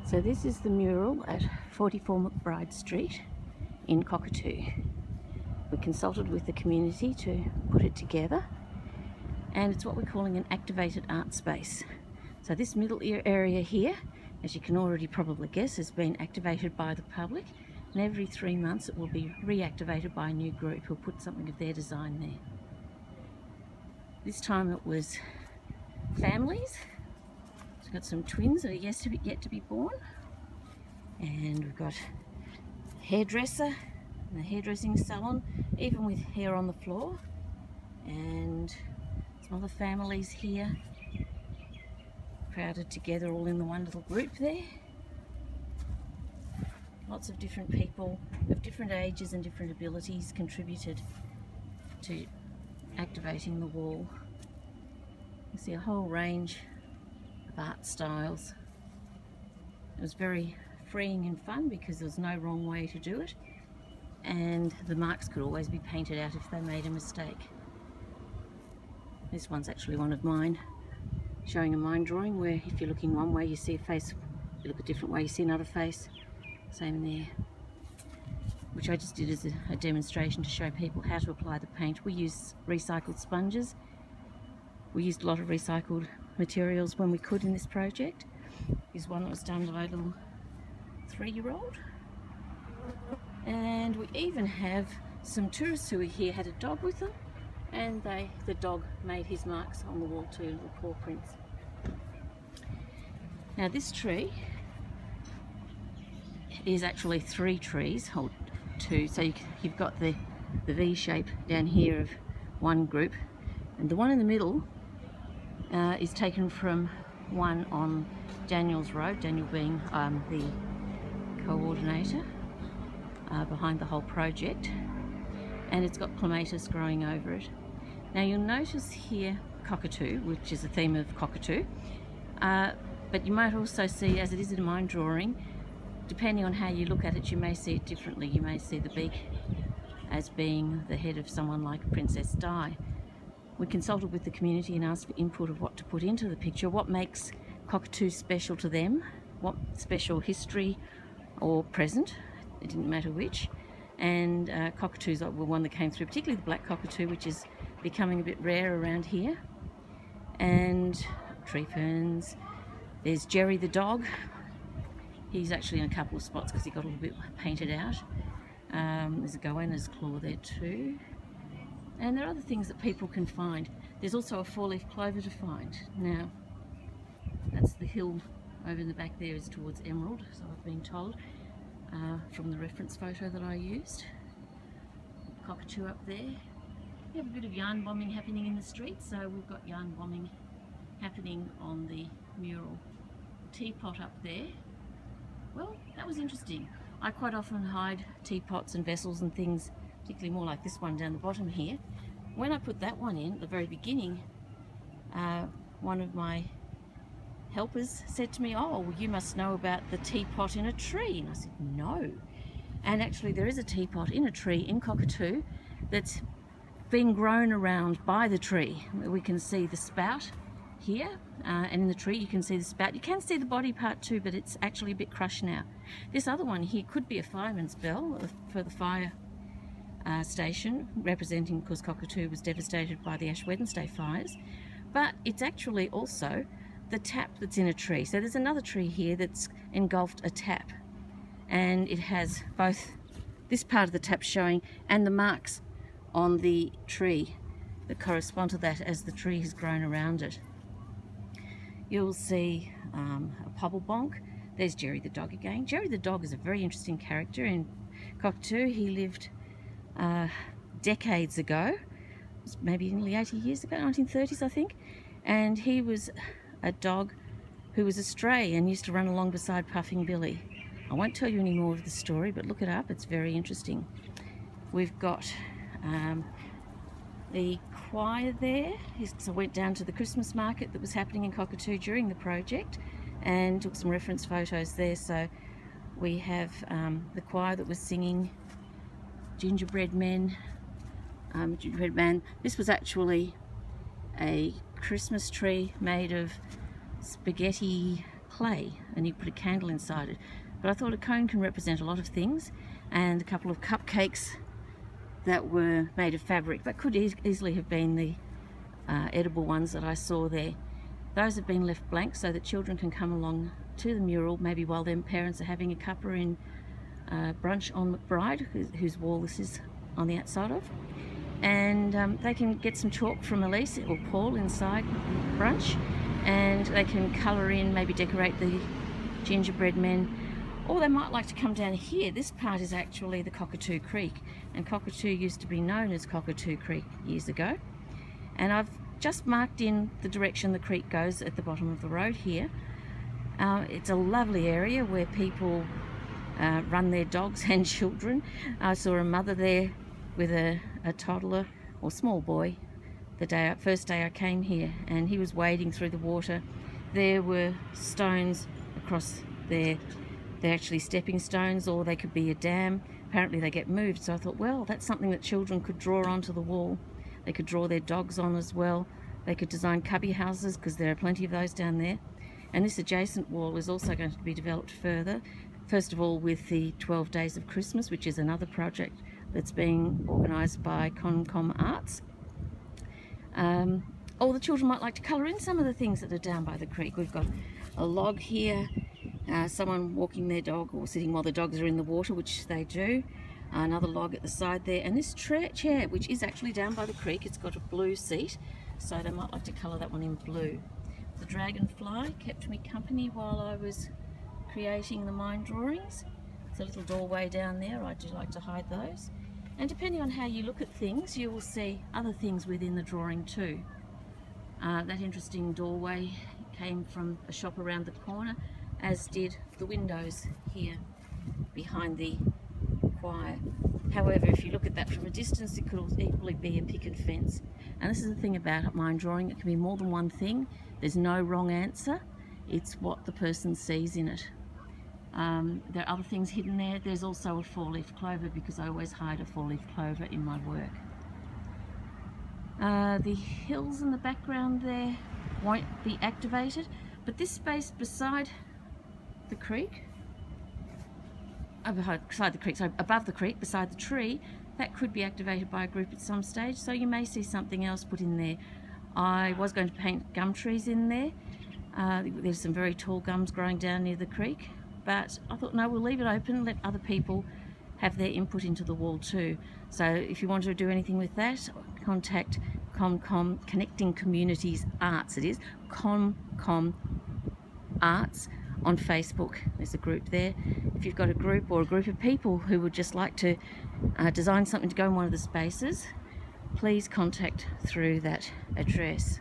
So this is the mural at 44 McBride Street in Cockatoo. We consulted with the community to put it together, and it's what we're calling an activated art space. So this middle area here, as you can already probably guess, has been activated by the public, and every 3 months it will be reactivated by a new group who'll put something of their design there. This time it was families. We've got some twins that are yet to be born, and we've got a hairdresser and a hairdressing salon, even with hair on the floor, and some other families here crowded together all in the one little group there. Lots of different people of different ages and different abilities contributed to activating the wall. You see a whole range art styles. It was very freeing and fun because there was no wrong way to do it, and the marks could always be painted out if they made a mistake. This one's actually one of mine, showing a mind drawing where if you're looking one way you see a face, if you look a different way you see another face. Same there, which I just did as a demonstration to show people how to apply the paint. We use recycled sponges. We used a lot of recycled materials when we could in this project. Here's one that was done by a little 3-year-old. And we even have some tourists who were here, had a dog with them, and the dog made his marks on the wall too, little paw prints. Now this tree is actually 3 trees, or 2, so you've got the V shape down here of one group, and the one in the middle is taken from one on Daniel's road, Daniel being the coordinator behind the whole project, and it's got clematis growing over it. Now you'll notice here Cockatoo, which is a theme of Cockatoo, but you might also see, as it is in a mind drawing, depending on how you look at it, you may see it differently. You may see the beak as being the head of someone like Princess Di. We consulted with the community and asked for input of what to put into the picture, what makes Cockatoo special to them, what special history or present, it didn't matter which, and cockatoos were one that came through, particularly the black cockatoo, which is becoming a bit rare around here, and tree ferns. There's Jerry the dog. He's actually in a couple of spots because he got a little bit painted out. There's a goanna's claw there too. And there are other things that people can find. There's also a 4-leaf clover to find. Now, that's the hill over in the back there is towards Emerald, so I've been told from the reference photo that I used. Cockatoo up there. We have a bit of yarn bombing happening in the street, so we've got yarn bombing happening on the mural. Teapot up there. Well, that was interesting. I quite often hide teapots and vessels and things, particularly more like this one down the bottom here. When I put that one in at the very beginning, one of my helpers said to me, "Oh, well, you must know about the teapot in a tree." And I said, "No." And actually there is a teapot in a tree in Cockatoo that's being grown around by the tree. We can see the spout here, and in the tree you can see the spout. You can see the body part too, but it's actually a bit crushed now. This other one here could be a fireman's bell for the fire station, representing, because Cockatoo was devastated by the Ash Wednesday fires, but it's actually also the tap that's in a tree. So there's another tree here that's engulfed a tap, and it has both this part of the tap showing and the marks on the tree that correspond to that as the tree has grown around it. You'll see a pobble bonk. There's Jerry the dog again. Jerry the dog is a very interesting character in Cockatoo. He lived decades ago, maybe nearly 80 years ago, 1930s I think, and he was a dog who was a stray and used to run along beside Puffing Billy. I won't tell you any more of the story, but look it up, it's very interesting. We've got the choir there. So I went down to the Christmas market that was happening in Cockatoo during the project and took some reference photos there. So we have the choir that was singing Gingerbread Men, Gingerbread Man. This was actually a Christmas tree made of spaghetti clay, and you put a candle inside it. But I thought a cone can represent a lot of things, and a couple of cupcakes that were made of fabric that could easily have been the edible ones that I saw there. Those have been left blank so that children can come along to the mural, maybe while their parents are having a cuppa in Brunch on McBride, whose wall this is on the outside of. And they can get some chalk from Elise or Paul inside Brunch, and they can colour in, maybe decorate the gingerbread men. Or they might like to come down here. This part is actually the Cockatoo Creek, and Cockatoo used to be known as Cockatoo Creek years ago. And I've just marked in the direction the creek goes at the bottom of the road here. It's a lovely area where people run their dogs and children. I saw a mother there with a toddler or small boy the first day I came here, and he was wading through the water. There were stones across there. They're actually stepping stones, or they could be a dam. Apparently they get moved, so I thought, well, that's something that children could draw onto the wall. They could draw their dogs on as well. They could design cubby houses, because there are plenty of those down there. And this adjacent wall is also going to be developed further. First of all, with the 12 Days of Christmas, which is another project that's being organised by ConCom Arts. Or the children might like to colour in some of the things that are down by the creek. We've got a log here, someone walking their dog or sitting while the dogs are in the water, which they do. Another log at the side there, and this chair, which is actually down by the creek, it's got a blue seat, so they might like to colour that one in blue. The dragonfly kept me company while I was creating the mind drawings. There's a little doorway down there. I do like to hide those. And depending on how you look at things, you will see other things within the drawing too. That interesting doorway came from a shop around the corner, as did the windows here behind the choir. However, if you look at that from a distance, it could equally be a picket fence. And this is the thing about mind drawing, it can be more than one thing. There's no wrong answer, it's what the person sees in it. There are other things hidden there. There's also a four-leaf clover, because I always hide a four-leaf clover in my work. The hills in the background there won't be activated, but this space beside the creek, above the creek, beside the tree, that could be activated by a group at some stage, so you may see something else put in there. I was going to paint gum trees in there. There's some very tall gums growing down near the creek, but I thought, no, we'll leave it open, let other people have their input into the wall too. So if you want to do anything with that, contact ConCom, Connecting Communities Arts. It is ConCom Arts on Facebook. There's a group there. If you've got a group or a group of people who would just like to design something to go in one of the spaces, please contact through that address.